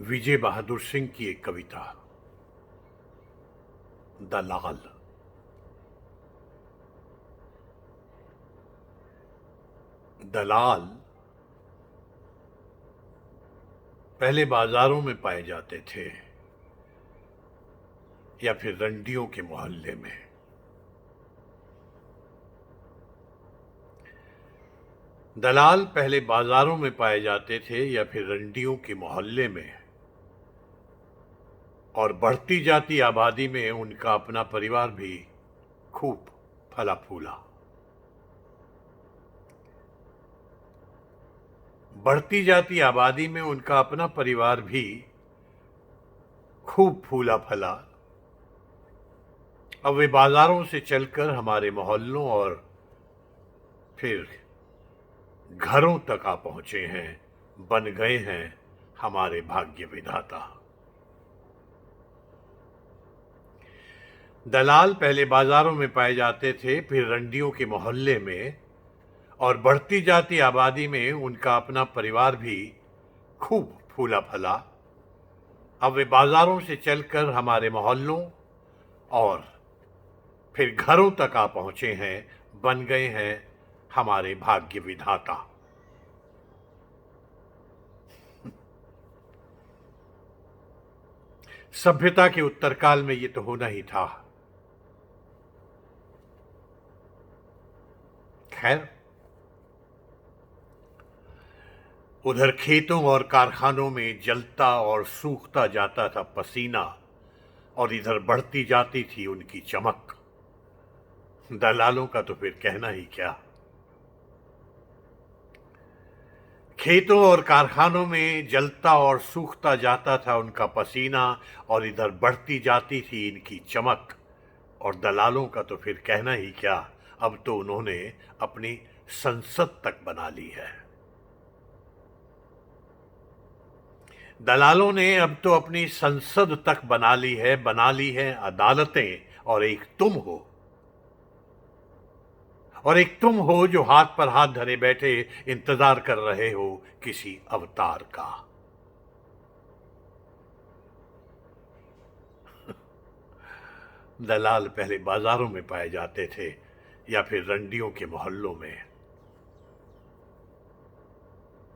विजय बहादुर सिंह की एक कविता दलाल। दलाल पहले बाजारों में पाए जाते थे या फिर रंडियों के मोहल्ले में। दलाल पहले बाजारों में पाए जाते थे या फिर रंडियों के मोहल्ले में, और बढ़ती जाती आबादी में उनका अपना परिवार भी खूब फला फूला। बढ़ती जाती आबादी में उनका अपना परिवार भी खूब फूला फला। अब वे बाजारों से चलकर हमारे मोहल्लों और फिर घरों तक आ पहुंचे हैं, बन गए हैं हमारे भाग्य विधाता। दलाल पहले बाजारों में पाए जाते थे, फिर रंडियों के मोहल्ले में, और बढ़ती जाती आबादी में उनका अपना परिवार भी खूब फूला फला। अब वे बाजारों से चलकर हमारे मोहल्लों और फिर घरों तक आ पहुंचे हैं, बन गए हैं हमारे भाग्य विधाता। सभ्यता के उत्तरकाल में ये तो होना ही था। खैर, उधर खेतों और कारखानों में जलता और सूखता जाता था पसीना, और इधर बढ़ती जाती थी उनकी चमक। दलालों का तो फिर कहना ही क्या। खेतों और कारखानों में जलता और सूखता जाता था उनका पसीना, और इधर बढ़ती जाती थी इनकी चमक। और दलालों का तो फिर कहना ही क्या, अब तो उन्होंने अपनी संसद तक बना ली है। दलालों ने अब तो अपनी संसद तक बना ली है अदालतें, और एक तुम हो। और एक तुम हो जो हाथ पर हाथ धरे बैठे इंतजार कर रहे हो किसी अवतार का। दलाल पहले बाजारों में पाए जाते थे या फिर रंडियों के मोहल्लों में,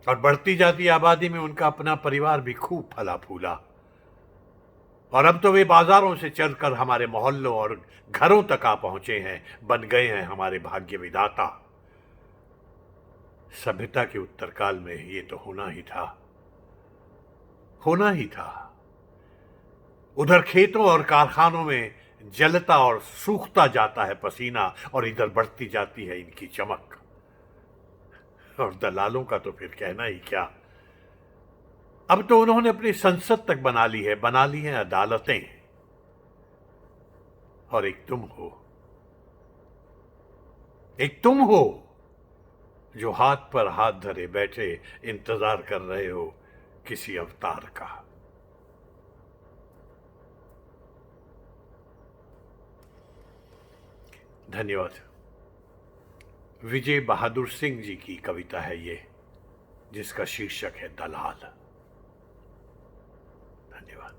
और बढ़ती जाती आबादी में उनका अपना परिवार भी खूब फला फूला। और अब तो वे बाजारों से चलकर हमारे मोहल्लों और घरों तक आ पहुंचे हैं, बन गए हैं हमारे भाग्य विधाता। सभ्यता के उत्तरकाल में ये तो होना ही था, होना ही था। उधर खेतों और कारखानों में जलता और सूखता जाता है पसीना, और इधर बढ़ती जाती है इनकी चमक। और दलालों का तो फिर कहना ही क्या, अब तो उन्होंने अपनी संसद तक बना ली है अदालतें। और एक तुम हो, एक तुम हो जो हाथ पर हाथ धरे बैठे इंतजार कर रहे हो किसी अवतार का। धन्यवाद। विजय बहादुर सिंह जी की कविता है ये, जिसका शीर्षक है दलाल। धन्यवाद।